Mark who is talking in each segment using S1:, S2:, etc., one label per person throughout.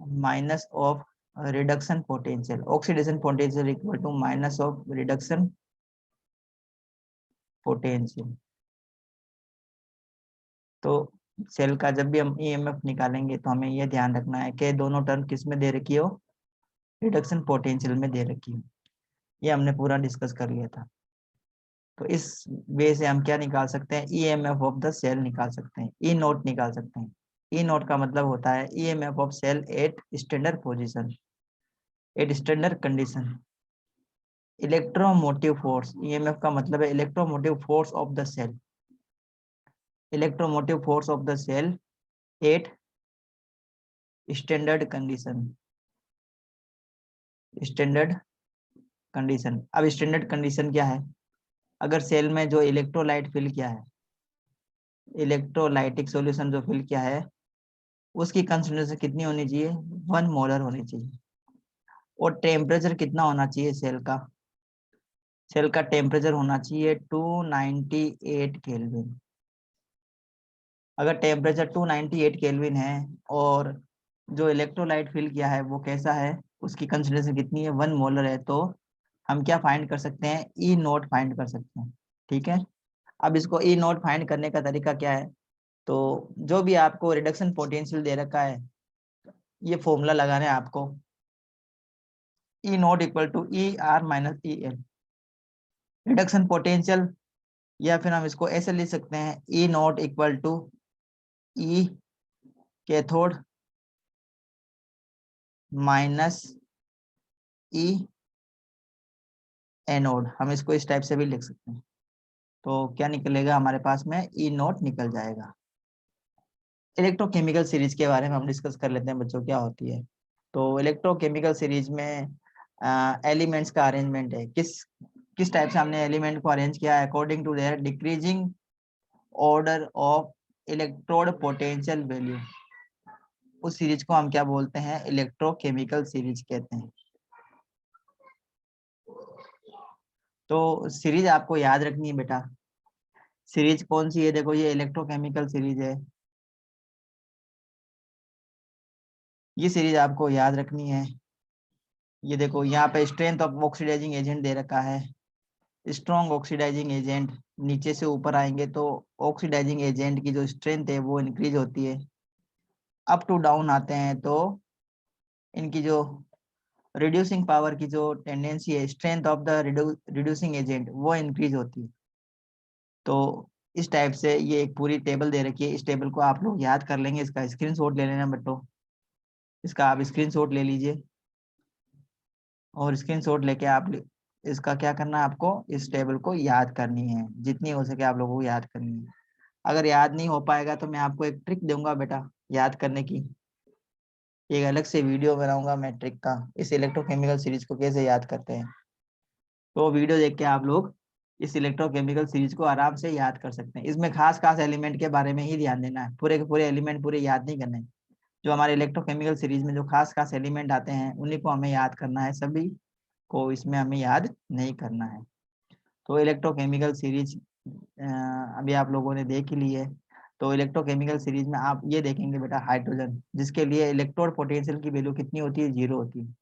S1: Minus of reduction potential, oxidation potential equal to minus of reduction potential. तो cell का जब भी हम ईएमएफ निकालेंगे तो हमें यह ध्यान रखना है कि दोनों टर्म किस में दे रखी हो, रिडक्शन पोटेंशियल में दे रखी हो। ये हमने पूरा डिस्कस कर लिया था। तो इस वे से हम क्या निकाल सकते हैं, ईएमएफ ऑफ द सेल निकाल सकते हैं, ई नोट निकाल सकते हैं। ई नोट का मतलब होता है EMF of cell at standard position, at standard condition. Electromotive force, EMF का मतलब है electromotive force of the cell, electromotive force of the cell at standard condition, standard condition. अब स्टैंडर्ड कंडीशन क्या है, अगर सेल में जो इलेक्ट्रोलाइट फिल किया है, इलेक्ट्रोलाइटिक सॉल्यूशन जो फिल किया है, उसकी कंसंट्रेशन कितनी होनी चाहिए, 1 मोलर होनी चाहिए। और टेम्परेचर कितना होना चाहिए सेल का, सेल का टेम्परेचर होना चाहिए 298 केल्विन। अगर टेम्परेचर 298 केल्विन है और जो इलेक्ट्रोलाइट फिल किया है वो कैसा है, उसकी कंसंट्रेशन कितनी है, 1 मोलर है, तो हम क्या फाइंड कर सकते हैं, ई नोट फाइंड कर सकते हैं। ठीक है, अब इसको ई नोट फाइंड करने का तरीका क्या है, तो जो भी आपको रिडक्शन पोटेंशियल दे रखा है, ये फॉर्मूला लगाना है आपको, E naught equal to E R minus E L, reduction potential. या फिर हम इसको ऐसे लिख सकते हैं, E naught equal to E cathode minus E anode, हम इसको इस टाइप से भी लिख सकते हैं। तो क्या निकलेगा हमारे पास में, ई नोट निकल जाएगा। इलेक्ट्रोकेमिकल सीरीज के बारे में हम डिस्कस कर लेते हैं बच्चों, क्या होती है। तो इलेक्ट्रोकेमिकल सीरीज में एलिमेंट्स का अरेंजमेंट है, किस टाइप से हमने एलिमेंट को अरेंज किया है, according to their decreasing order of electrode potential value. उस सीरीज को हम क्या बोलते हैं, इलेक्ट्रोकेमिकल सीरीज कहते हैं। तो सीरीज आपको याद रखनी है बेटा, सीरीज कौन सी है, देखो ये इलेक्ट्रोकेमिकल सीरीज है, ये सीरीज आपको याद रखनी है। ये देखो यहाँ पे स्ट्रेंथ ऑफ ऑक्सीडाइजिंग एजेंट दे रखा है, स्ट्रॉन्ग ऑक्सीडाइजिंग एजेंट, नीचे से ऊपर आएंगे तो ऑक्सीडाइजिंग एजेंट की जो स्ट्रेंथ है वो इंक्रीज होती है। अप टू डाउन आते हैं तो इनकी जो रिड्यूसिंग पावर की जो टेंडेंसी है, strength of the reducing agent, वो इंक्रीज होती है। तो इस टाइप से ये एक पूरी टेबल दे रखी है, इस टेबल को आप लोग याद कर लेंगे, इसका स्क्रीनशॉट ले लेना बच्चों, इसका आप स्क्रीनशॉट ले लीजिए और स्क्रीनशॉट लेके आप इसका क्या करना है, आपको इस टेबल को याद करनी है, जितनी हो सके आप लोगों को याद करनी है। अगर याद नहीं हो पाएगा तो मैं आपको एक ट्रिक दूंगा बेटा याद करने की, एक अलग से वीडियो बनाऊंगा मैं ट्रिक का, इस इलेक्ट्रोकेमिकल सीरीज को कैसे याद करते हैं। तो वीडियो देख के आप लोग इस इलेक्ट्रोकेमिकल सीरीज को आराम से याद कर सकते हैं। इसमें खास खास एलिमेंट के बारे में ही ध्यान देना है, पूरे के पूरे एलिमेंट पूरे याद नहीं करने। जो हमारे इलेक्ट्रोकेमिकल सीरीज में जो खास खास एलिमेंट आते हैं उन्हीं को हमें याद करना है, सभी को इसमें हमें याद नहीं करना है। तो इलेक्ट्रोकेमिकल सीरीज अभी आप लोगों ने देख ही ली है। तो इलेक्ट्रोकेमिकल सीरीज में आप ये देखेंगे बेटा, हाइड्रोजन जिसके लिए इलेक्ट्रोड पोटेंशियल की वैल्यू कितनी होती है, 0 होती है।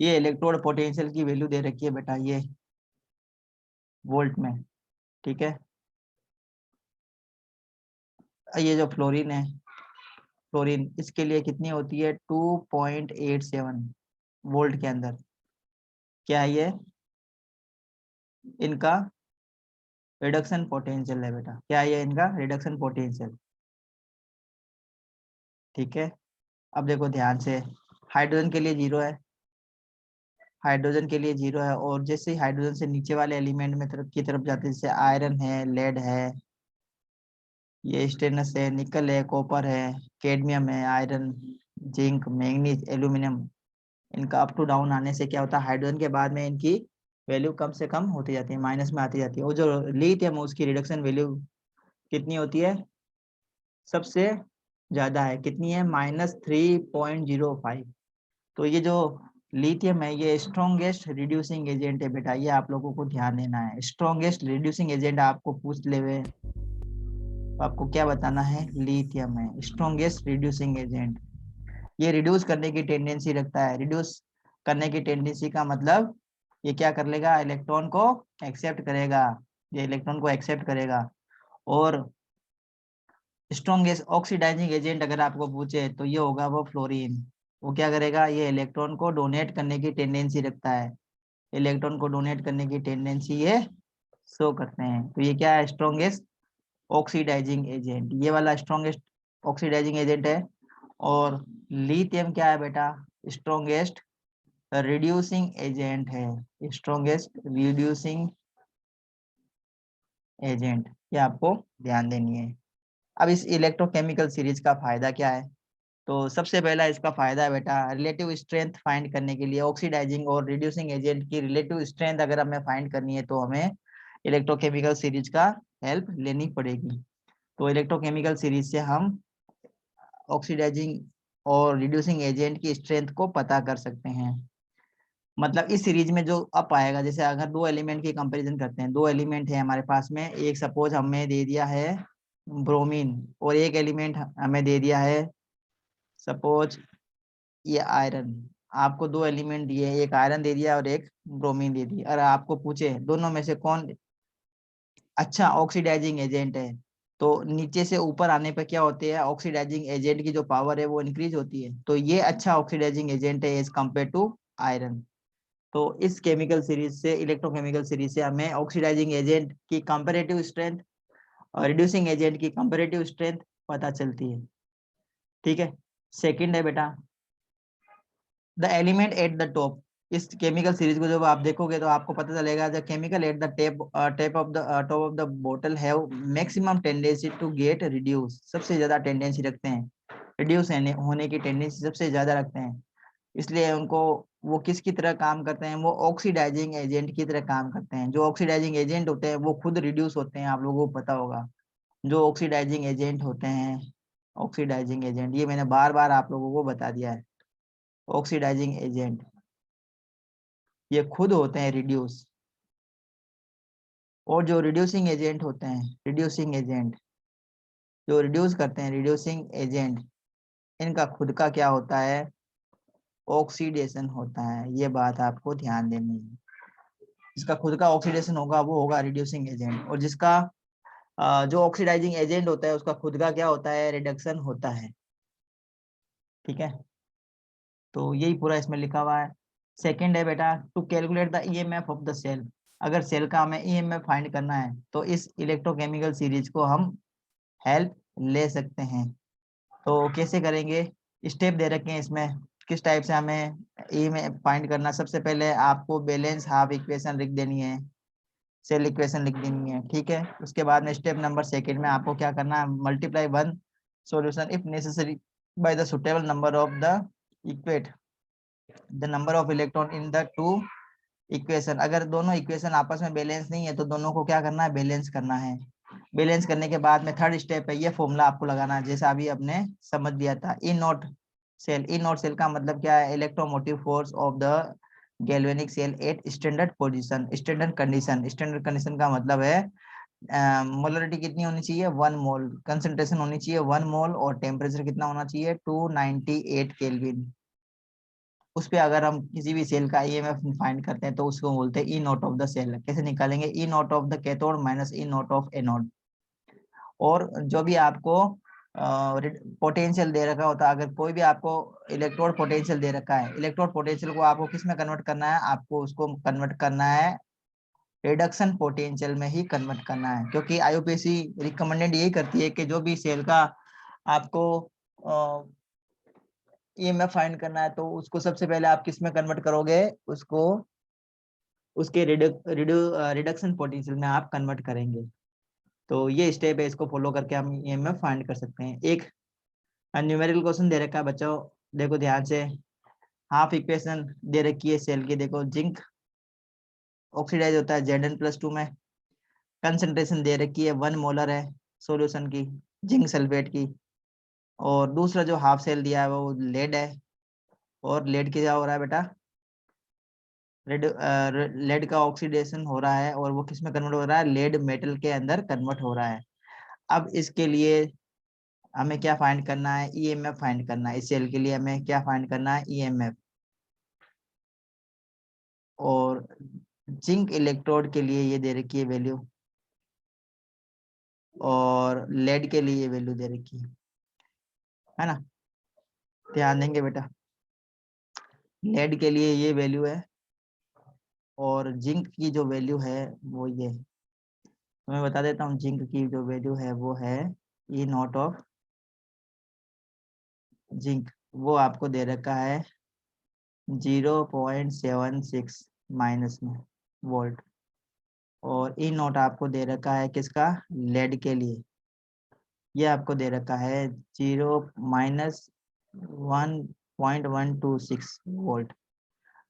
S1: ये इलेक्ट्रोड पोटेंशियल की वैल्यू दे रखी है बेटा, ये वोल्ट में। ठीक है, ये जो फ्लोरीन है, फ्लोरीन इसके लिए कितनी होती है, 2.87 वोल्ट के अंदर। क्या है ये, इनका रिडक्शन पोटेंशियल है बेटा, क्या है ये इनका रिडक्शन पोटेंशियल। ठीक है, अब देखो ध्यान से, हाइड्रोजन के लिए 0 है, हाइड्रोजन के लिए 0 है, और जैसे ही हाइड्रोजन से नीचे वाले एलिमेंट में तरफ जाते हैं, जैसे आयरन है, लेड है, ये स्टेनलेस है, निकल है, कॉपर है, कैडमियम है, आयरन, जिंक, मैंगनीज, एल्यूमिनियम, इनका अप टू डाउन आने से क्या होता है, हाइड्रोजन के बाद में इनकी वैल्यू कम से कम होती जाती है, माइनस में आती जाती है। और जो लिथियम है उसकी रिडक्शन वैल्यू कितनी होती है, सबसे ज्यादा है, कितनी है, -3.05। तो ये जो लिथियम है ये स्ट्रॉन्गेस्ट रिड्यूसिंग एजेंट है बेटा, ये आप लोगों को ध्यान देना है। स्ट्रॉन्गेस्ट रिड्यूसिंग एजेंट आपको पूछ ले हुए तो आपको क्या बताना है, लिथियम है स्ट्रॉन्गेस्ट रिड्यूसिंग एजेंट। ये रिड्यूस करने की टेंडेंसी रखता है। रिड्यूस करने की टेंडेंसी का मतलब ये क्या कर लेगा, इलेक्ट्रॉन को एक्सेप्ट करेगा, ये इलेक्ट्रॉन को एक्सेप्ट करेगा। और स्ट्रॉन्गेस्ट ऑक्सीडाइजिंग एजेंट अगर आपको पूछे तो ये होगा वो फ्लोरीन। वो क्या करेगा, ये इलेक्ट्रॉन को डोनेट करने की टेंडेंसी रखता है, इलेक्ट्रॉन को डोनेट करने की टेंडेंसी ये शो करते हैं। तो ये क्या है, स्ट्रॉन्गेस्ट ऑक्सीडाइजिंग एजेंट, ये वाला स्ट्रॉन्गेस्ट ऑक्सीडाइजिंग एजेंट है। और लिथियम क्या है बेटा, स्ट्रॉन्गेस्ट रिड्यूसिंग एजेंट है, स्ट्रॉन्गेस्ट रिड्यूसिंग एजेंट, ये आपको ध्यान देनी है। अब इस इलेक्ट्रोकेमिकल सीरीज का फायदा क्या है, तो सबसे पहला इसका फायदा है बेटा रिलेटिव स्ट्रेंथ फाइंड करने के लिए। ऑक्सीडाइजिंग और रिड्यूसिंग एजेंट की रिलेटिव स्ट्रेंथ अगर हमें फाइंड करनी है तो हमें इलेक्ट्रोकेमिकल सीरीज का हेल्प लेनी पड़ेगी। तो इलेक्ट्रोकेमिकल सीरीज से हम ऑक्सीडाइजिंग और रिड्यूसिंग एजेंट की स्ट्रेंथ को पता कर सकते हैं। मतलब इस सीरीज में जो अप आएगा, जैसे अगर दो एलिमेंट की कंपैरिजन करते हैं, दो एलिमेंट है हमारे पास में, एक सपोज हमें दे दिया है ब्रोमीन और एक एलिमेंट हमें दे दिया है सपोज ये आयरन। आपको दो एलिमेंट दिए, एक आयरन दे दिया और एक ब्रोमीन दे दिया, और आपको पूछे दोनों में से कौन अच्छा ऑक्सीडाइजिंग एजेंट है, तो नीचे से ऊपर आने पर क्या होती है, ऑक्सीडाइजिंग एजेंट की जो पावर है वो इंक्रीज होती है। तो ये अच्छा ऑक्सीडाइजिंग एजेंट है एज कम्पेयर टू आयरन। तो इस केमिकल सीरीज से, इलेक्ट्रोकेमिकल सीरीज से हमें ऑक्सीडाइजिंग एजेंट की कंपैरेटिव स्ट्रेंथ और रिड्यूसिंग एजेंट की कंपैरेटिव स्ट्रेंथ पता चलती है। ठीक है। सेकंड है बेटा the element at the top. इस केमिकल सीरीज को जब आप देखोगे तो आपको पता चलेगा the chemical at the tape of the top of the बोतल have maximum tendency to get reduce. सबसे ज्यादा टेंडेंसी रखते हैं, रिड्यूस होने की टेंडेंसी सबसे ज्यादा रखते हैं। इसलिए उनको, वो किसकी तरह काम करते हैं, वो ऑक्सीडाइजिंग एजेंट की तरह काम करते हैं। जो ऑक्सीडाइजिंग एजेंट होते हैं वो खुद रिड्यूस होते हैं, आप लोगों को पता होगा। जो ऑक्सीडाइजिंग एजेंट होते हैं, ऑक्सीडाइजिंग एजेंट, ये मैंने बार बार आप लोगों को बता दिया है। ऑक्सीडाइजिंग एजेंट ये खुद होते हैं रिड्यूस। और जो रिड्यूसिंग एजेंट होते हैं, रिड्यूसिंग एजेंट जो रिड्यूस करते हैं, रिड्यूसिंग एजेंट, इनका खुद का क्या होता है, ऑक्सीडेशन होता है। ये बात आपको ध्यान देनी है। जिसका खुद का ऑक्सीडेशन होगा वो होगा रिड्यूसिंग एजेंट, और जिसका जो ऑक्सीडाइजिंग एजेंट होता है उसका खुद का क्या होता है, रिडक्शन होता है। ठीक है, तो यही पूरा इसमें लिखा हुआ है। सेकंड है बेटा to calculate the EMF of the cell. अगर सेल का हमें ईएमएफ फाइंड करना है तो इस इलेक्ट्रोकेमिकल सीरीज को हम हेल्प ले सकते हैं। तो कैसे करेंगे, स्टेप दे रखे हैं इसमें, किस टाइप से हमें ईएमएफ फाइंड करना। सबसे पहले आपको बैलेंस हाफ इक्वेशन लिख देनी है, सेल इक्वेशन लिख देनी है। ठीक है, उसके बाद में स्टेप नंबर सेकंड में आपको क्या करना है, multiply one solution if necessary by the suitable number of the equate the number of electron in the two equation. अगर दोनों इक्वेशन आपस में बैलेंस नहीं है तो दोनों को क्या करना है, बैलेंस करना है। बैलेंस करने के बाद में थर्ड स्टेप है, ये फॉर्मूला आपको लगाना है जैसा अभी आपने समझ लिया था। E naught cell, E naught cell का मतलब क्या है, electromotive force of the galvanic cell at standard position, standard condition. Standard condition का मतलब है मोलरिटी कितनी होनी चाहिए, 1 मोल, कंसंट्रेशन होनी चाहिए 1 मोल, और टेम्परेचर कितना होना चाहिए, 298 केल्विन। उस पे अगर हम किसी भी सेल का ईएमएफ फाइंड करते हैं तो उसको बोलते हैं E naught of the cell. कैसे निकालेंगे, E naught of the cathode minus E naught of anode. और जो भी आपको पोटेंशियल दे रखा होता है, अगर कोई भी आपको इलेक्ट्रोड पोटेंशियल दे रखा है, इलेक्ट्रोड पोटेंशियल को आपको किस में कन्वर्ट करना है, आपको उसको कन्वर्ट करना है रिडक्शन पोटेंशियल में ही कन्वर्ट करना है। क्योंकि आईयूपीएसी रिकमेंडेड यही करती है कि जो भी सेल का आपको ईएमएफ फाइंड करना है तो उसको सबसे पहले आप किस में कन्वर्ट करोगे, उसको उसके रिडक्शन पोटेंशियल में आप कन्वर्ट करेंगे। तो ये स्टेप है, इसको फॉलो करके हम ईएमएफ फाइंड कर सकते हैं। एक न्यूमेरिकल क्वेश्चन दे रखा है बच्चों, देखो ध्यान से। हाफ इक्वेशन दे रखी है सेल की, देखो जिंक ऑक्सीडाइज होता है Zn+2 में। कंसंट्रेशन दे रखी है 1 मोलर है सॉल्यूशन की, जिंक सल्फेट की। और दूसरा जो हाफ सेल दिया है वो लेड है, और लेड क्या हो रहा है बेटा, लेड का ऑक्सीडेशन हो रहा है, और वो किस में कन्वर्ट हो रहा है, लेड मेटल के अंदर कन्वर्ट हो रहा है। अब इसके लिए हमें क्या फाइंड करना है, ईएमएफ फाइंड करना है। इस सेल के लिए हमें क्या फाइंड करना है, ईएमएफ। और जिंक इलेक्ट्रोड के लिए ये दे रखी है वैल्यू, और लेड के लिए ये वैल्यू दे रखी है ना। ध्यान देंगे बेटा, लेड के लिए ये वैल्यू है और जिंक की जो वैल्यू है वो ये, तो मैं बता देता हूँ जिंक की जो वैल्यू है वो है ई नॉट ऑफ जिंक, वो आपको दे रखा है 0.76 माइनस में वोल्ट। और ई नॉट आपको दे रखा है किसका, लेड के लिए, ये आपको दे रखा है 0-1.126 वोल्ट।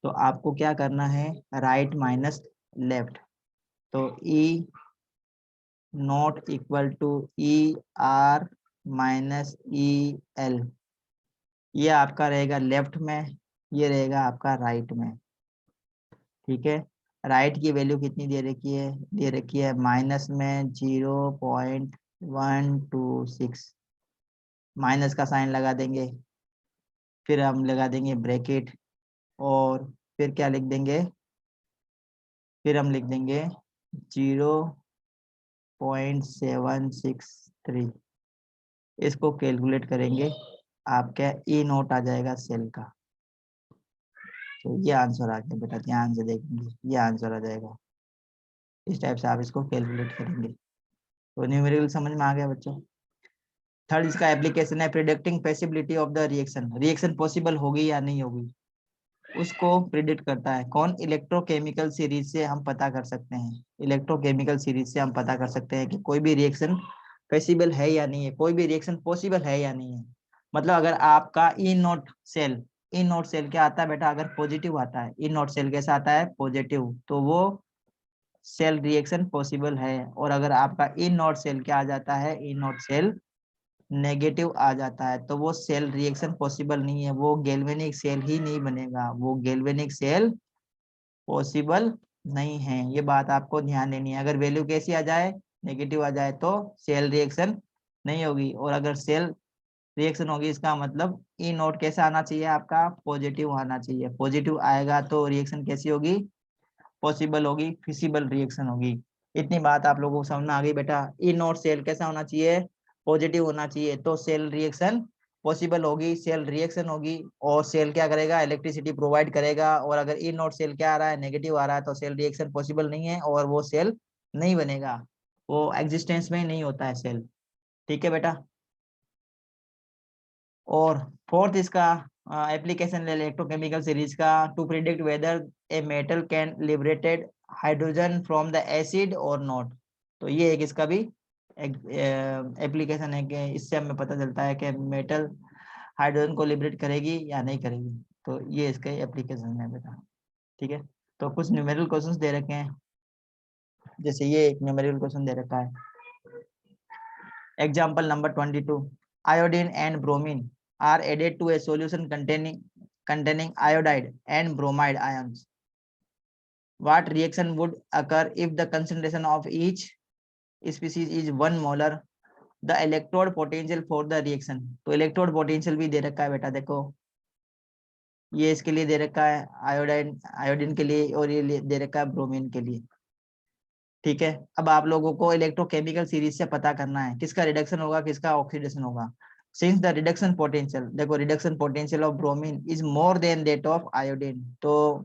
S1: तो आपको क्या करना है, राइट माइनस लेफ्ट। तो E naught equal to E R minus E L, ये आपका रहेगा लेफ्ट में, ये रहेगा आपका राइट में। ठीक है, राइट की वैल्यू कितनी दे रखी है, दे रखी है माइनस में 0.126, माइनस का साइन लगा देंगे, फिर हम लगा देंगे ब्रैकेट, और फिर क्या लिख देंगे, फिर हम लिख देंगे 0.763। इसको कैलकुलेट करेंगे, आपका ई नोट आ जाएगा सेल का। तो ये आंसर आ गया बेटा, ध्यान से देखेंगे, ये आंसर आ जाएगा। इस टाइप से आप इसको कैलकुलेट करेंगे। तो न्यूमेरिकल समझ में आ गया बच्चों। थर्ड इसका एप्लीकेशन है predicting possibility of the reaction, reaction possible होगी या नहीं होगी उसको प्रिडिक्ट करता है कौन, इलेक्ट्रोकेमिकल सीरीज से हम पता कर सकते हैं। इलेक्ट्रोकेमिकल सीरीज से हम पता कर सकते हैं कि कोई भी रिएक्शन पॉसिबल है या नहीं है, कोई भी रिएक्शन पॉसिबल है या नहीं है। मतलब अगर आपका ई नोट सेल, ई नोट सेल क्या आता है बेटा, अगर पॉजिटिव आता है, ई नोट सेल कैसा आता है, पॉजिटिव, तो वो सेल रिएक्शन पॉसिबल है। और अगर आपका ई नोट सेल क्या आ जाता है, ई नोट सेल नेगेटिव आ जाता है, तो वो सेल रिएक्शन पॉसिबल नहीं है, वो गैल्वेनिक सेल ही नहीं बनेगा, वो गैल्वेनिक सेल पॉसिबल नहीं है। ये बात आपको ध्यान देनी है। अगर वैल्यू कैसी आ जाए, नेगेटिव आ जाए, तो सेल रिएक्शन नहीं होगी, और अगर सेल रिएक्शन होगी इसका मतलब ई नोट कैसा आना चाहिए, आपका पॉजिटिव आना चाहिए। पॉजिटिव आएगा तो रिएक्शन कैसी होगी, पॉसिबल होगी, फिजिबल रिएक्शन होगी। इतनी बात आप लोगों को समझ में आ गई बेटा। ई नोट सेल कैसा होना चाहिए, पॉजिटिव होना चाहिए, तो सेल रिएक्शन पॉसिबल होगी, सेल रिएक्शन होगी, और सेल क्या करेगा, इलेक्ट्रिसिटी प्रोवाइड करेगा। और अगर ई नोट सेल क्या आ रहा है, नेगेटिव आ रहा है, तो सेल रिएक्शन पॉसिबल नहीं है और वो सेल नहीं बनेगा, वो एग्जिस्टेंस में नहीं होता है सेल। ठीक है बेटा। और फोर्थ इसका एप्लीकेशन इलेक्ट्रोकेमिकल सीरीज का, to predict whether a metal can liberated hydrogen from the acid और नॉट। तो ये एक इसका भी एप्लीकेशन है कि इससे हमें पता चलता है कि मेटल हाइड्रोजन को लिबरेट करेगी या नहीं करेगी। तो ये इसका एप्लीकेशन है बेटा। ठीक है, तो कुछ न्यूमेरिकल क्वेश्चंस दे रखे हैं, जैसे ये एक न्यूमेरिकल क्वेश्चन दे रखा है। Example number 22. Iodine and bromine are added to a solution containing iodide and bromide ions. What reaction would occur if the concentration of each species is 1 molar? The electrode potential for the reaction. तो electrode potential भी दे रखा है बेटा, देखो ये इसके लिए दे रखा है आयोडीन के लिए, और ये दे रखा है ब्रोमीन के लिए। ठीक है, अब आप लोगों को इलेक्ट्रोकेमिकल सीरीज से पता करना है किसका रिडक्शन होगा, किसका ऑक्सीडेशन होगा। सिंस द रिडक्शन पोटेंशियल, देखो reduction potential of bromine is more than that of iodine, तो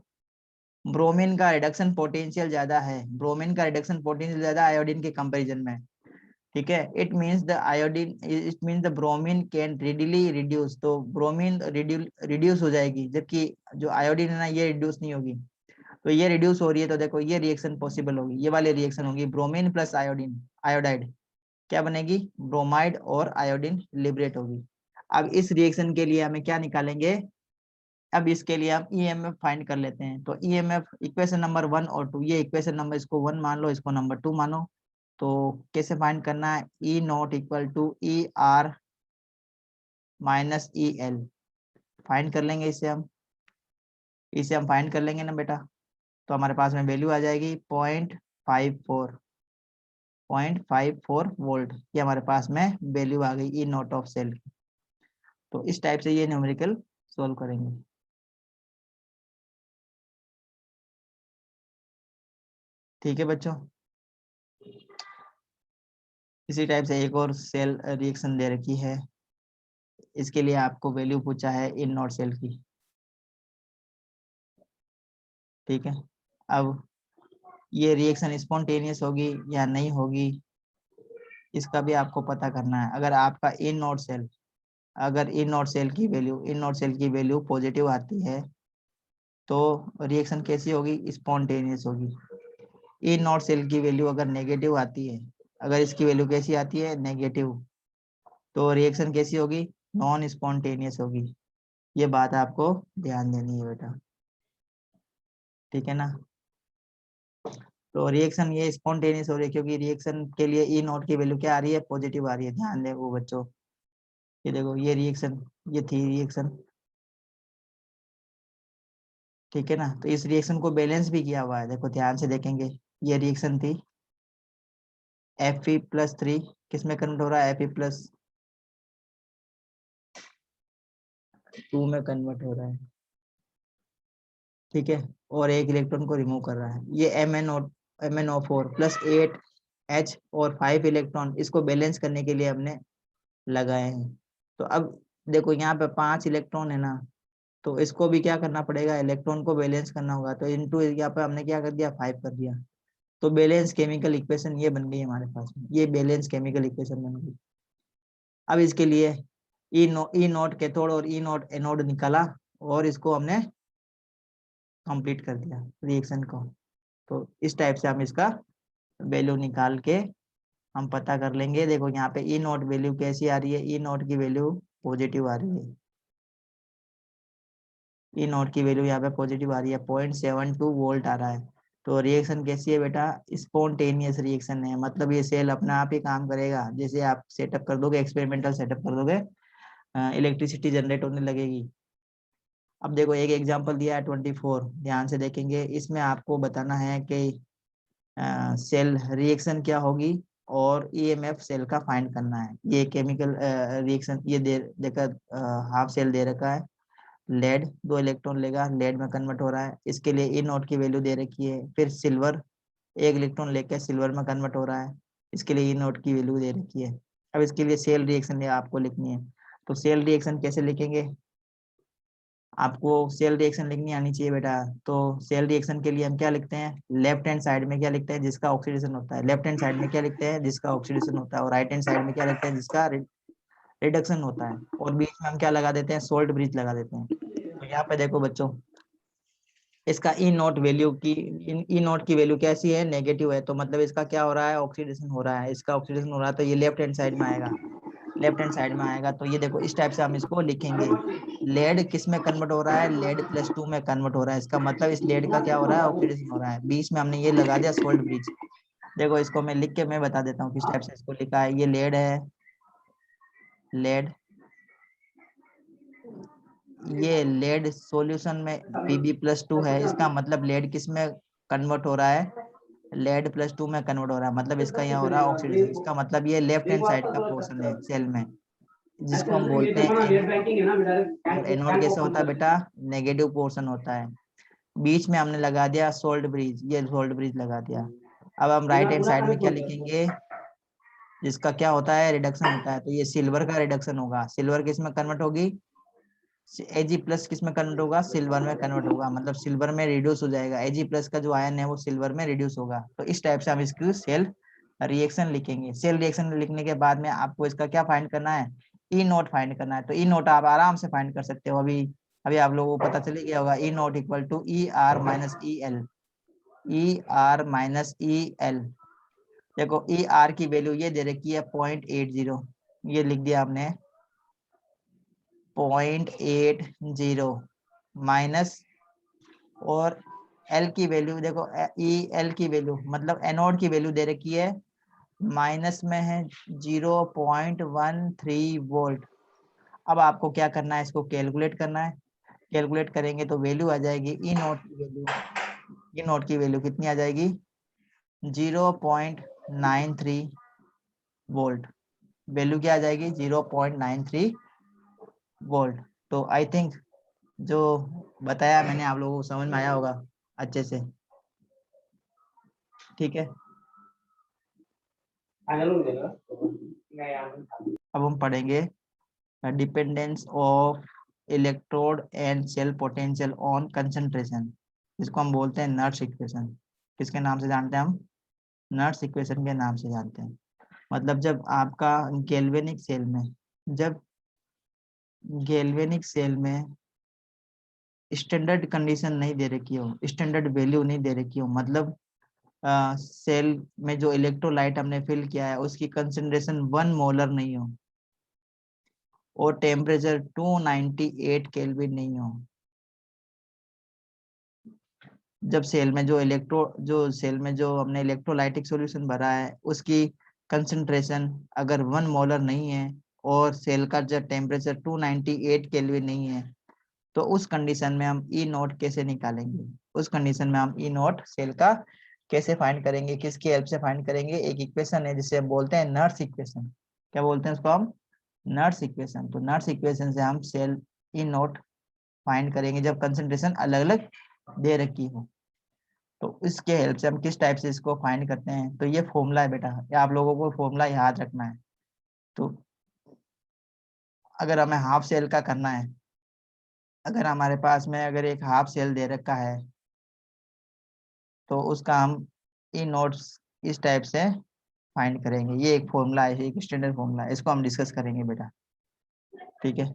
S1: ब्रोमीन का रिडक्शन पोटेंशियल ज्यादा है, ब्रोमीन का रिडक्शन पोटेंशियल ज्यादा आयोडीन के कंपैरिजन में। ठीक है, it means the iodine, it means the bromine can readily reduce, तो ब्रोमीन रिड्यूस हो जाएगी, जबकि जो आयोडीन है ना ये रिड्यूस नहीं होगी। तो ये रिड्यूस हो रही है, तो देखो ये रिएक्शन पॉसिबल होगी, ये वाली रिएक्शन होगी, ब्रोमीन प्लस आयोडीन, आयोडाइड क्या बनेगी, ब्रोमाइड, और आयोडीन लिबरेट होगी। अब इस रिएक्शन के लिए हमें क्या निकालेंगे, अब इसके लिए हम ईएमएफ फाइंड कर लेते हैं। तो ईएमएफ इक्वेशन नंबर 1 और 2, ये इक्वेशन नंबर इसको 1 मान लो, इसको नंबर 2 मानो। तो कैसे फाइंड करना है, E naught equal to E R minus E L, find कर लेंगे इसे हम फाइंड कर लेंगे ना बेटा। तो हमारे पास में वैल्यू आ जाएगी 0.54, 0.54 वोल्ट, ये हमारे पास में वैल्यू आ गई ई नॉट ऑफ सेल की। तो इस टाइप से ये न्यूमेरिकल सोल्व करेंगे। ठीक है बच्चों, इसी टाइप से एक और सेल रिएक्शन दे रखी है, इसके लिए आपको वैल्यू पूछा है इन नॉट सेल की। ठीक है, अब ये रिएक्शन स्पॉन्टेनियस होगी या नहीं होगी, इसका भी आपको पता करना है। अगर आपका इन नॉट सेल, अगर इन नॉट सेल की वैल्यू पॉजिटिव आती है तो रिएक्शन कैसी होगी, स्पॉन्टेनियस होगी। इन नॉट सेल की वैल्यू अगर नेगेटिव आती है, अगर इसकी वैल्यू कैसी आती है, नेगेटिव, तो रिएक्शन कैसी होगी, नॉन स्पॉन्टेनियस होगी। ये बात आपको ध्यान देनी है बेटा, ठीक है ना। तो रिएक्शन ये स्पॉन्टेनियस हो रही है क्योंकि रिएक्शन के लिए ई नॉट की वैल्यू क्या आ रही है, पॉजिटिव आ रही है। ध्यान दें वो बच्चों, ये देखो ये रिएक्शन, ये थी रिएक्शन, ठीक है ना। तो इस रिएक्शन को बैलेंस भी किया हुआ है, देखो ध्यान से देखेंगे, ये रिएक्शन थी Fe+3 किस में कन्वर्ट हो रहा है, Fe+2 में कन्वर्ट हो रहा है, ठीक है। और एक इलेक्ट्रॉन को रिमूव कर रहा है, ये MnO4 प्लस 8H और 5 इलेक्ट्रॉन, इसको बैलेंस करने के लिए हमने लगाए हैं। तो अब देखो यहाँ पे 5 इलेक्ट्रॉन है ना, तो इसको भी क्या करना पड़ेगा, इलेक्ट्रॉन को बैलेंस करना होगा। तो इनटू यहाँ पे हमने क्या कर दिया, 5 कर दिया। तो बैलेंस केमिकल इक्वेशन ये बन गई हमारे पास में, ये बैलेंस केमिकल इक्वेशन बन गई। अब इसके लिए ई नोट कैथोड और ई नोट एनोड निकाला और इसको हमने कंप्लीट कर दिया रिएक्शन को। तो इस टाइप से हम इसका वैल्यू निकाल के हम पता कर लेंगे। देखो यहाँ पे ई नोट वैल्यू कैसी आ रही है, ई नोट की वैल्यू पॉजिटिव आ रही है, ई नोट की वैल्यू यहाँ पे पॉजिटिव आ रही है, 0.72 वोल्ट आ रहा है। तो रिएक्शन कैसी है बेटा, स्पॉन्टेनियस रिएक्शन है, मतलब ये सेल अपने आप ही काम करेगा। जैसे आप सेटअप कर दोगे, एक्सपेरिमेंटल सेटअप कर दोगे, इलेक्ट्रिसिटी जनरेट होने लगेगी। अब देखो एक एग्जांपल दिया है 24, ध्यान से देखेंगे, इसमें आपको बताना है कि सेल रिएक्शन क्या होगी और ईएमएफ सेल का फाइंड करना है। ये केमिकल रिएक्शन ये देकर हाफ सेल दे रखा है, लेड 2 इलेक्ट्रॉन लेगा, लेड में कन्वर्ट हो रहा है, इसके लिए ई नोट की वैल्यू दे रखी है। फिर सिल्वर 1 इलेक्ट्रॉन लेकर सिल्वर में कन्वर्ट हो रहा है, इसके लिए ई नोट की वैल्यू दे रखी है। अब इसके लिए सेल रिएक्शन आपको लिखनी है। तो सेल रिएक्शन कैसे लिखेंगे, आपको सेल रिएक्शन लिखनी आनी चाहिए बेटा। तो सेल रिएक्शन के लिए हम क्या लिखते हैं, लेफ्ट हैंड साइड में क्या लिखते हैं, जिसका ऑक्सीडेशन होता है, लेफ्ट हैंड साइड में क्या लिखते हैं, जिसका ऑक्सीडेशन होता है, और राइट हैंड साइड में क्या लिखते हैं, जिसका रिडक्शन होता है। और बीच में हम क्या लगा देते हैं, सोल्ट ब्रिज लगा देते हैं। तो यहाँ पे देखो बच्चों, इसका ई नोट वैल्यू की ई नोट की वैल्यू कैसी है, नेगेटिव है, तो मतलब इसका क्या हो रहा है, ऑक्सीडेशन हो रहा है, इसका ऑक्सीडेशन हो रहा है, तो ये लेफ्ट हैंड साइड में आएगा, लेफ्ट हैंड साइड में आएगा। तो ये देखो इस टाइप से हम इसको लिखेंगे। लेड किस में कन्वर्ट हो रहा है, लेड+2 में कन्वर्ट हो रहा है, इसका मतलब इस लेड का क्या हो रहा है, ऑक्सीडेशन हो रहा है। बीच में हमने ये लगा दिया सोल्ट ब्रिज। देखो इसको मैं लिख के मैं बता देता हूँ किस टाइप से इसको लिखा है। ये लेड है, लेड, ये लेड सॉल्यूशन में Pb+2 है, इसका मतलब लेड किस में कन्वर्ट हो रहा है, लेड+2 में कन्वर्ट हो रहा है, मतलब इसका यहाँ हो रहा है ऑक्सीडेशन। इसका मतलब ये लेफ्ट हैंड साइड का पोर्शन है सेल में, जिसको हम बोलते हैं एनोड। और एनोड कैसे होता है बेटा, नेगेटिव पोर्शन होता है। बीच में हमने लगा दिया सोल्ट ब्रिज, ये सोल्ट ब्रिज लगा दिया। अब हम राइट हैंड साइड में क्या लिखेंगे, जिसका क्या होता है, रिडक्शन होता है। तो ये सिल्वर का रिडक्शन होगा, सिल्वर किस में कन्वर्ट होगी, Ag+ किस में कन्वर्ट होगा, सिल्वर में कन्वर्ट होगा, मतलब सिल्वर में रिड्यूस हो जाएगा, Ag+ का जो आयन है वो सिल्वर में रिड्यूस होगा। तो इस टाइप से हम इसकी सेल रिएक्शन लिखेंगे। सेल रिएक्शन लिखने के बाद में आपको इसका क्या फाइंड करना है, ई नोट फाइंड करना है। तो ई नोट आप आराम से फाइंड कर सकते हो, अभी अभी आप लोगों को पता चल गया होगा, ई naught equal to ER-EL, ER-EL। देखो ER की वैल्यू ये दे रखी है 0.80, ये लिख दिया हमने 0.80 माइनस, और L की वैल्यू देखो, EL की वैल्यू मतलब एनोड की वैल्यू दे रखी है, माइनस में है 0.13 वोल्ट। अब आपको क्या करना है, इसको कैलकुलेट करना है। कैलकुलेट करेंगे तो वैल्यू आ जाएगी, ई नोट की वैल्यू कितनी आ जाएगी, 0. 0.93 वोल्ट, वैल्यू क्या आ जाएगी 0.93 वोल्ट। तो आई थिंक जो बताया मैंने आप लोगों को समझ में आया होगा अच्छे से, ठीक है। अब हम पढ़ेंगे dependence of electrode and cell potential on concentration, जिसको हम बोलते हैं नर्स इक्वेशन। किसके नाम से जानते हैं हम? नर्स इक्वेशन के नाम से जानते हैं। मतलब जब आपका गैल्वेनिक सेल में, जब गैल्वेनिक सेल में स्टैंडर्ड कंडीशन नहीं दे रखी हो, स्टैंडर्ड वैल्यू नहीं दे रखी हो, मतलब सेल में जो इलेक्ट्रोलाइट हमने फिल किया है उसकी कंसंट्रेशन 1 मोलर नहीं हो और टेम्परेचर 298 केल्विन नहीं हो, जब सेल में जो सेल में जो हमने इलेक्ट्रोलाइटिक सॉल्यूशन भरा है उसकी कंसंट्रेशन अगर 1 मोलर नहीं है और सेल का जो टेम्परेचर 298 केल्विन नहीं है, तो उस कंडीशन में हम ई नोट कैसे निकालेंगे? उस कंडीशन में हम ई नोट सेल का कैसे फाइंड करेंगे? किसकी हेल्प से फाइंड करेंगे? एक इक्वेशन है जिसे हम बोलते हैं नर्स इक्वेशन। क्या बोलते हैं उसको हम? Nernst equation. तो नर्स इक्वेशन से हम सेल ई नोट फाइंड करेंगे जब कंसंट्रेशन अलग अलग दे रखी हो। तो इसके हेल्प से हम किस टाइप से इसको फाइंड करते हैं? तो ये फॉर्मूला है बेटा, ये आप लोगों को फॉर्मूला याद रखना है। तो अगर हमें हाफ सेल का करना है, अगर हमारे पास में अगर एक हाफ सेल दे रखा है तो उसका हम ई नोट्स इस टाइप से फाइंड करेंगे। ये एक फॉर्मूला है, एक स्टैंडर्ड फॉर्मूला है, इसको हम डिस्कस करेंगे बेटा, ठीक है।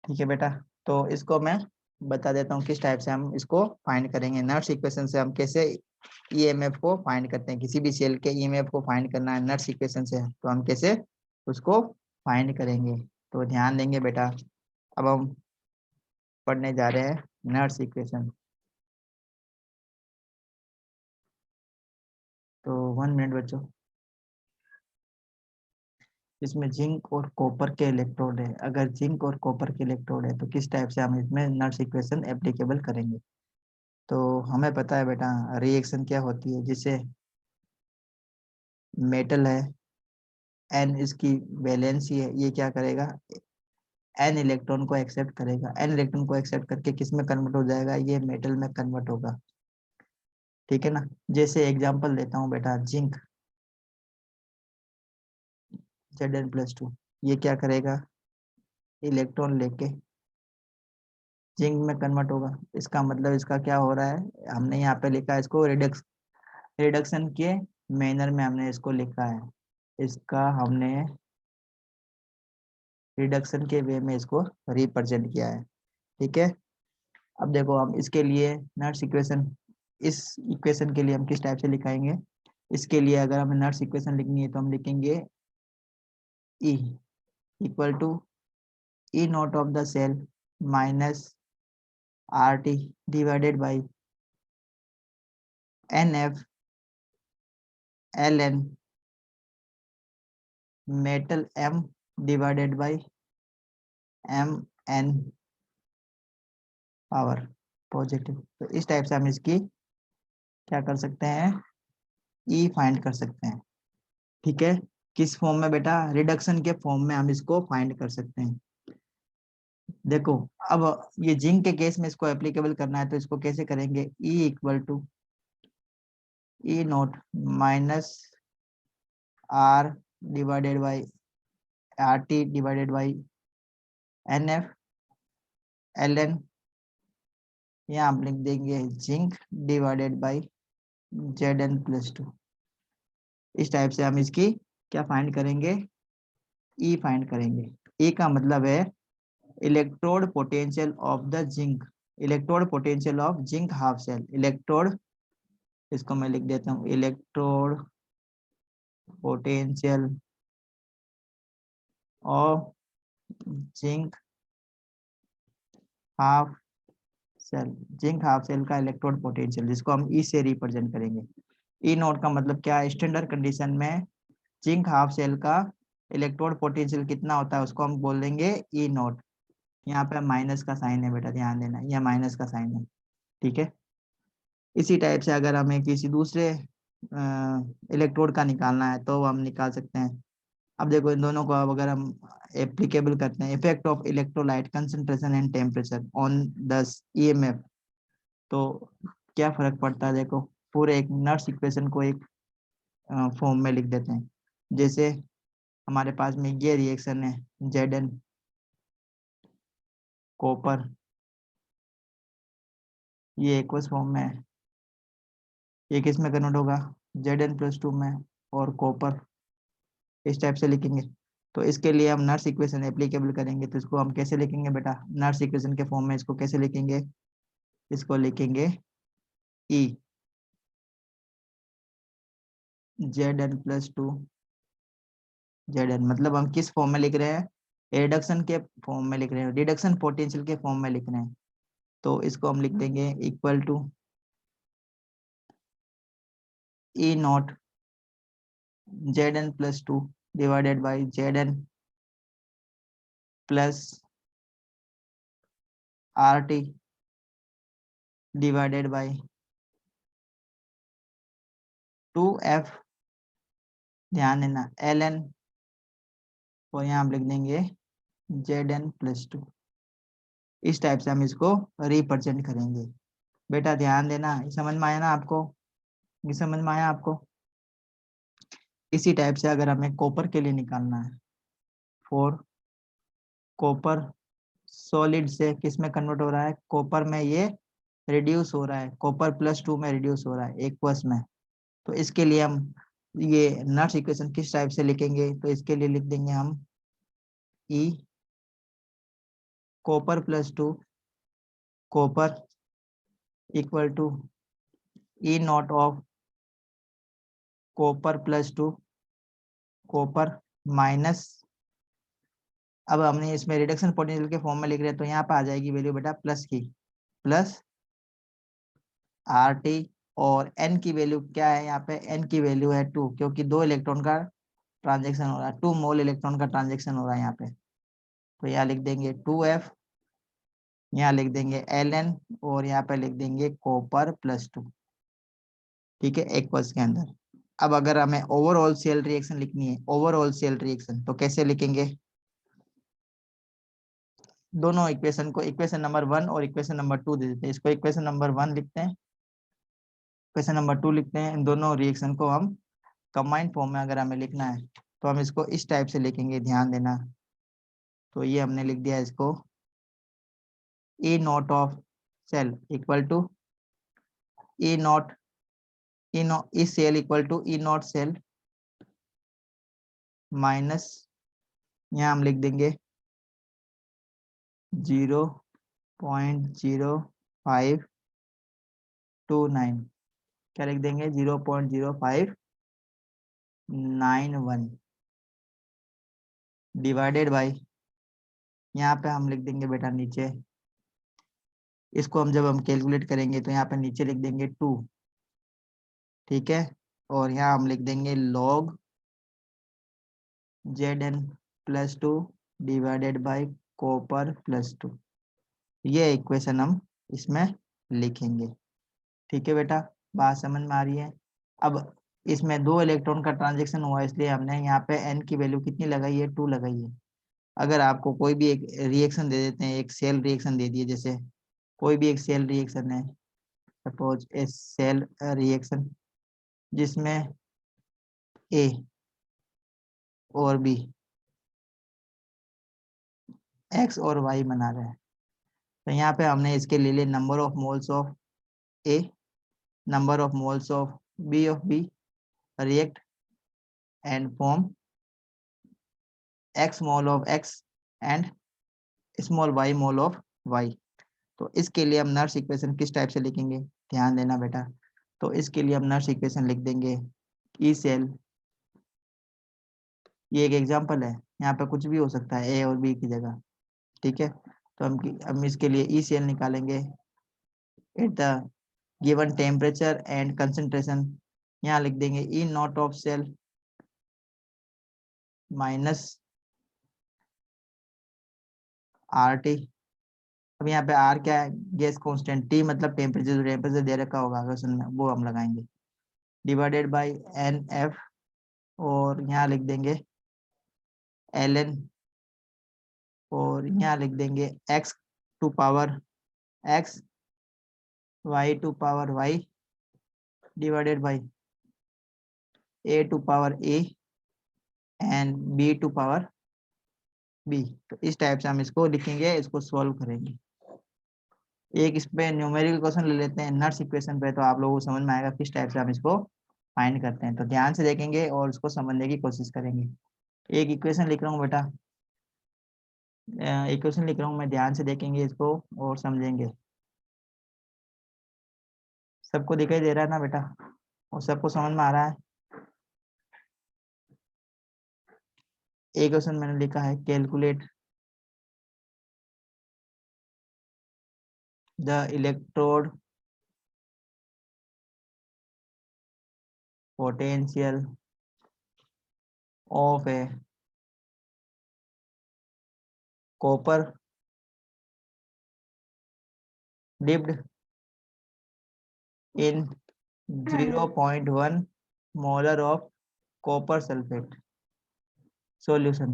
S1: ठीक है बेटा, तो इसको मैं बता देता हूँ किस टाइप से हम इसको फाइंड करेंगे। नर्स इक्वेशन से हम कैसे ईएमएफ को फाइंड करते हैं, किसी भी सेल के ईएमएफ को फाइंड करना है नर्स इक्वेशन से, तो हम कैसे उसको फाइंड करेंगे? तो ध्यान देंगे बेटा। अब हम पढ़ने जा रहे हैं नर्स इक्वेशन। तो 1 मिनट बच्चों। इसमें जिंक और कॉपर के इलेक्ट्रोड है, अगर जिंक और कॉपर के इलेक्ट्रोड है तो किस टाइप से हम इसमें नर्स इक्वेशन एप्लीकेबल करेंगे? तो हमें पता है बेटा रिएक्शन क्या होती है, जिसे मेटल है, एन इसकी वैलेंसी है, ये क्या करेगा? एन इलेक्ट्रॉन को एक्सेप्ट करेगा, एन इलेक्ट्रॉन को एक्सेप्ट करके किस में कन्वर्ट हो जाएगा? ये मेटल में कन्वर्ट होगा, ठीक है ना। जैसे एग्जांपल देता हूँ बेटा, जिंक Zn+2, ये क्या करेगा? इलेक्ट्रॉन लेके जिंक में कन्वर्ट होगा। इसका मतलब इसका क्या हो रहा है? हमने यहाँ पे लिखा है इसको रिडक्शन के मैनर में हमने इसको लिखा है, इसका हमने रिडक्शन के वे में इसको रिप्रेजेंट किया है, ठीक है। अब देखो हम इसके लिए नर्स इक्वेशन, इस इक्वेशन के लिए हम किस टाइप से लिखाएंगे? इसके लिए अगर हमें नर्स इक्वेशन लिखनी है तो हम लिखेंगे E equal to E naught of the cell minus R T divided by N F L N metal M divided by M N power positive. तो इस टाइप से हम इसकी क्या कर सकते हैं? ई फाइंड कर सकते हैं, ठीक है। किस फॉर्म में बेटा? रिडक्शन के फॉर्म में हम इसको फाइंड कर सकते हैं। देखो अब ये जिंक के केस में इसको एप्लीकेबल करना है तो इसको कैसे करेंगे? E equal to E naught minus R divided by R T divided by N F L N, यहाँ आप लिख देंगे जिंक डिवाइडेड बाई Zn+2। इस टाइप से हम इसकी क्या फाइंड करेंगे? ई फाइंड करेंगे। ई का मतलब है electrode potential of the zinc, electrode potential of zinc half cell. Electrode, इसको मैं लिख देता हूँ electrode potential of zinc half cell, zinc half cell का इलेक्ट्रोड पोटेंशियल, जिसको हम ई से रिप्रेजेंट करेंगे। ई नोट का मतलब क्या है? स्टैंडर्ड कंडीशन में जिंक हाफ सेल का इलेक्ट्रोड पोटेंशियल कितना होता है उसको हम बोल देंगे ई नोट, यहाँ पे माइनस का साइन है बेटा, ध्यान देना, यह माइनस का साइन है। ठीक है, इसी टाइप से अगर हमें किसी दूसरे इलेक्ट्रोड का निकालना है तो हम निकाल सकते हैं। अब देखो इन दोनों को अब अगर हम एप्लीकेबल करते हैं, effect of electrolyte concentration and temperature on the EMF, तो क्या फर्क पड़ता है। देखो पूरे एक नर्स इक्वेशन को एक फॉर्म में लिख देते हैं। जैसे हमारे पास में ये रिएक्शन है Zn कॉपर, ये एक्वस फॉर्म में है, ये किस में कन्वर्ट होगा Zn+2 में, और कॉपर इस टाइप से लिखेंगे। तो इसके लिए हम नर्स इक्वेशन एप्लीकेबल करेंगे, तो इसको हम कैसे लिखेंगे बेटा, नर्स इक्वेशन के फॉर्म में इसको कैसे लिखेंगे, इसको लिखेंगे E Zn+2 Zn, मतलब हम किस फॉर्म में लिख रहे हैं, रिडक्शन के फॉर्म में लिख रहे हैं, रिडक्शन पोटेंशियल के फॉर्म में लिख रहे हैं। तो इसको हम लिख देंगे equal to E0 Zn+2 divided by Zn plus RT divided by 2F, ध्यान देना Ln, और यहाँ हम लिख देंगे Zn+2। इस टाइप से हम इसको रिप्रेजेंट करेंगे। बेटा ध्यान देना, ये समझ में आया ना आपको, ये समझ में आया आपको। इसी टाइप से अगर हमें कॉपर के लिए निकालना है, फॉर कॉपर सॉलिड से किस में कन्वर्ट हो रहा है, कॉपर में ये रिड्यूस हो रहा है, कॉपर+2 में रिड्यूस हो रहा है एक्वस में। तो इसके लिए हम ये नर्स इक्वेशन किस टाइप से लिखेंगे, तो इसके लिए लिख देंगे हम E copper copper equal to E0 of copper copper minus, अब हमने इसमें रिडक्शन पोटेंशियल के फॉर्म में लिख रहे हैं तो यहाँ पे आ जाएगी वैल्यू बेटा प्लस की, प्लस RT, और n की वैल्यू क्या है, यहाँ पे n की वैल्यू है 2, क्योंकि 2 इलेक्ट्रॉन का ट्रांजेक्शन हो रहा है, 2 मोल इलेक्ट्रॉन का ट्रांजेक्शन हो रहा है यहाँ पे। तो यहाँ लिख देंगे 2F, यहाँ लिख देंगे Ln, और यहाँ पे लिख देंगे कॉपर+2। ठीक है, एक्वस के अंदर। अब अगर हमें ओवरऑल सेल रिएक्शन लिखनी है, ओवरऑल सेल रिएक्शन, तो कैसे लिखेंगे, दोनों इक्वेशन को इक्वेशन नंबर 1 और इक्वेशन नंबर 2 दे देते हैं। इसको इक्वेशन नंबर 1 लिखते हैं, इक्वेशन नंबर 2 लिखते हैं। इन दोनों रिएक्शन को हम कंबाइंड फॉर्म में अगर हमें लिखना है तो हम इसको इस टाइप से लिखेंगे, ध्यान देना। तो ये हमने लिख दिया इसको E0 of cell equal to E0 E cell equal to E0 cell minus, यहाँ हम लिख देंगे 0.0529, क्या लिख देंगे 0.0591 डिवाइडेड बाई, यहाँ पे हम लिख देंगे बेटा नीचे, इसको हम जब हम कैलकुलेट करेंगे तो यहाँ पे नीचे लिख देंगे 2। ठीक है, और यहाँ हम लिख देंगे log Zn+2 डिवाइडेड बाई कॉपर+2। ये इक्वेशन हम इसमें लिखेंगे। ठीक है बेटा, बात समझ में आ रही है। अब इसमें 2 इलेक्ट्रॉन का ट्रांजेक्शन हुआ, इसलिए हमने यहाँ पे n की वैल्यू कितनी लगाई है, 2 लगाई है। अगर आपको कोई भी एक रिएक्शन दे देते हैं, एक सेल रिएक्शन दे दिए, जैसे कोई भी एक सेल रिएक्शन है, सपोज ए सेल रिएक्शन जिसमें ए और बी एक्स और वाई बना रहे हैं, तो यहाँ पे हमने इसके ले लिए number of moles of A, number of moles of B react and form X mole of X and small Y mole of Y. तो इसके लिए हम नर्स इक्वेशन किस टाइप से लिखेंगे, ध्यान देना बेटा। तो इसके लिए हम नर्स इक्वेशन लिख देंगे ई सेल, ये एक एग्जांपल है, यहाँ पे कुछ भी हो सकता है ए और बी की जगह। ठीक है, तो हम इसके लिए ई सेल निकालेंगे at the given temperature and concentration, यहाँ लिख देंगे E0 of cell minus RT अब यहाँ पे आर क्या है, गैस कांस्टेंट, टी मतलब टेम्परेचर, टेम्परेचर दे रखा होगा क्वेश्चन में, वो हम लगाएंगे, डिवाइडेड बाय एन एफ, और यहाँ लिख देंगे एल एन, और यहाँ लिख देंगे X to power X, Y to power Y, divided by A to power A and B to power B. तो इस टाइप से हम इसको लिखेंगे, इसको सॉल्व करेंगे। एक इस पे न्यूमेरिकल क्वेश्चन ले लेते हैं नट्स इक्वेशन पे, तो आप लोगों को समझ में आएगा किस टाइप से हम इसको फाइंड करते हैं। तो ध्यान से देखेंगे और उसको समझने की कोशिश करेंगे। एक इक्वेशन लिख रहा हूँ बेटा, इक्वेशन लिख रहा हूँ मैं, ध्यान से देखेंगे इसको और समझेंगे। सबको दिखाई दे रहा है ना बेटा, और सबको समझ में आ रहा है? एक क्वेश्चन मैंने लिखा है, calculate the electrode potential of A copper dipped in 0.1 molar of copper sulphate solution.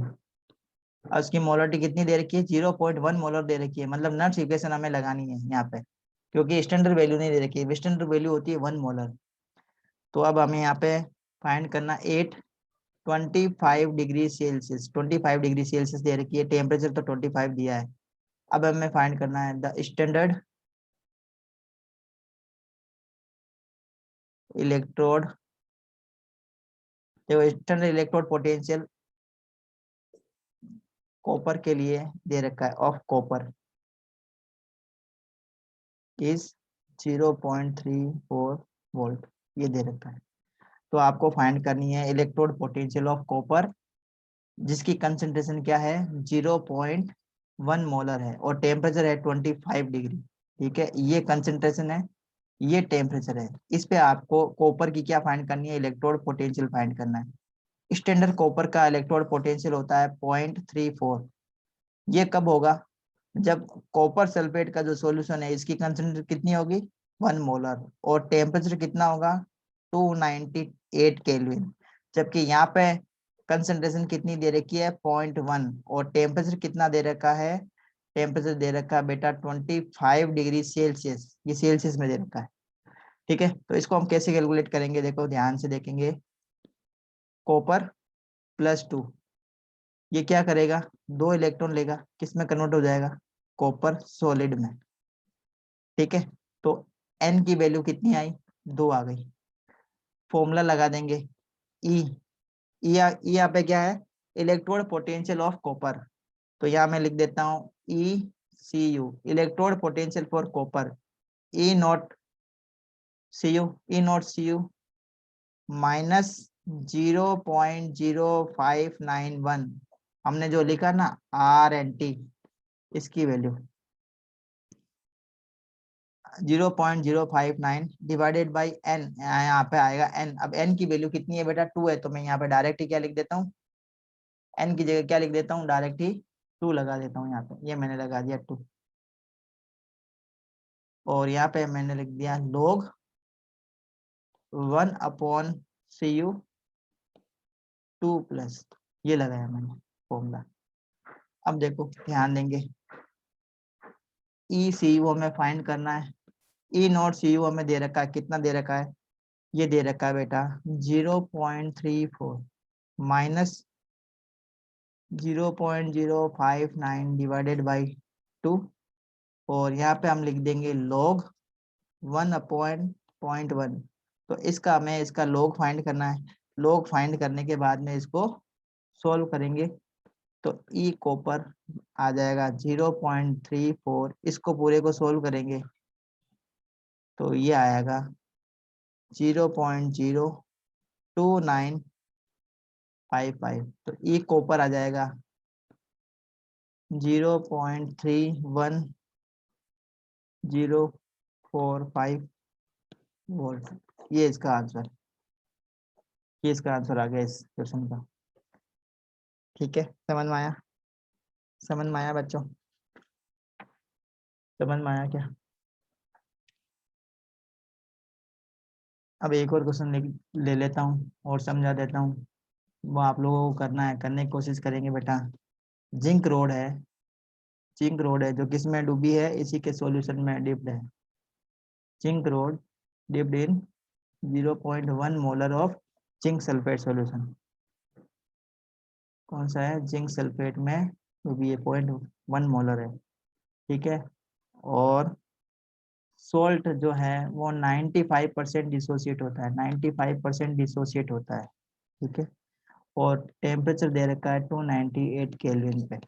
S1: और उसकी मोलरिटी कितनी दे रखी है? 0.1 मोलर दे रखी है, मतलब नट्स इक्वेशन हमें लगानी है यहाँ पे, क्योंकि स्टैंडर्ड वैल्यू नहीं दे रखी है, स्टैंडर्ड वैल्यू होती है 1 मोलर। तो अब हमें यहाँ पे फाइंड करना 25 डिग्री सेल्सियस, 25 डिग्री सेल्सियस दे रखी है, टेम्परेचर तो 25 दिया है। अब हमें फाइंड करना है द स्टैंडर्ड इलेक्ट्रोड, देखो स्टैंडर्ड इलेक्ट्रोड पोटेंशियल कॉपर के लिए दे रखा है, ऑफ कॉपर इज 0.34 वोल्ट, ये दे रखा है। तो आपको फाइंड करनी है इलेक्ट्रोड पोटेंशियल ऑफ कॉपर, जिसकी कंसंट्रेशन क्या है? 0.1 मोलर है, और टेम्परेचर है 25 डिग्री। ठीक है, ये कंसंट्रेशन है, ये टेम्परेचर है। इस पे आपको कॉपर की क्या फाइंड करनी है? इलेक्ट्रोड पोटेंशियल फाइंड करना है। स्टैंडर्ड कॉपर का इलेक्ट्रोड पोटेंशियल होता है 0.34। ये कब होगा? जब कॉपर सल्फेट का जो सॉल्यूशन है, इसकी कंसंट्रेशन कितनी होगी? 1 मोलर, और टेम्परेचर कितना होगा? 298 केल्विन। जबकि यहाँ पे कंसंट्रेशन कितनी दे रखी है? 0.1, और टेम्परेचर कितना दे रखा है? टेम्परेचर दे रखा है बेटा 25 डिग्री सेल्सियस, ये सेल्सियस में दे रखा है। ठीक है, तो इसको हम कैसे कैलकुलेट करेंगे? देखो ध्यान से देखेंगे, कॉपर +2, ये क्या करेगा? 2 इलेक्ट्रॉन लेगा, किस में कन्वर्ट हो जाएगा? कॉपर सॉलिड में। ठीक है, तो एन की वैल्यू कितनी आई? 2 आ गई। फॉर्मूला लगा देंगे, ई, ई यहाँ पे क्या है? Electrode potential of copper. तो यहाँ मैं लिख देता हूँ ECU, electrode potential for copper, E0 CU minus 0.0591, हमने जो लिखा ना RNT, इसकी वैल्यू 0.059 डिवाइडेड बाई एन, यहाँ पे आएगा एन। अब एन की वैल्यू कितनी है बेटा? 2 है, तो मैं यहाँ पे डायरेक्ट ही क्या लिख देता हूँ? एन की जगह क्या लिख देता हूँ? डायरेक्ट ही 2 लगा देता हूँ यहाँ पे, ये मैंने लगा दिया 2, और यहाँ पे मैंने लिख दिया log 1/CU2+, ये लगाया मैंने फॉर्मूला। अब देखो ध्यान देंगे, ECU हमें फाइंड करना है, E0 CU हमें दे रखा है, कितना दे रखा है? ये दे रखा है बेटा 0.34 माइनस 0.059 डिवाइडेड बाई 2, और यहाँ पे हम लिख देंगे log 1/0.1। तो इसका हमें इसका log फाइंड करना है। log फाइंड करने के बाद में इसको सॉल्व करेंगे, तो ई कॉपर आ जाएगा 0.34, इसको पूरे को सॉल्व करेंगे तो ये आएगा 0.02955। तो ई कॉपर आ जाएगा 0.31045 वोल्ट। ये इसका आंसर, ये इसका आंसर आ गया इस क्वेश्चन का। ठीक है, समझ में आया? समझ में आया बच्चों? समझ में आया क्या? अब एक और क्वेश्चन ले लेता हूँ और समझा देता हूँ, वो आप लोगों को करना है, करने की कोशिश करेंगे बेटा। जिंक रोड है, जिंक रोड है जो किसमें डूबी है, इसी के सॉल्यूशन में डिप्ड है। Zinc road dipped in 0.1 molar of zinc sulphate solution. कौन सा है? जिंक सल्फेट में डूबी है, 0.1 मोलर है, ठीक है। और सोल्ट जो है वो 95% डिसोसिएट होता है, 95% डिसोसिएट होता है, ठीक है। और टेम्परेचर दे रखा है 298 केल्विन पे।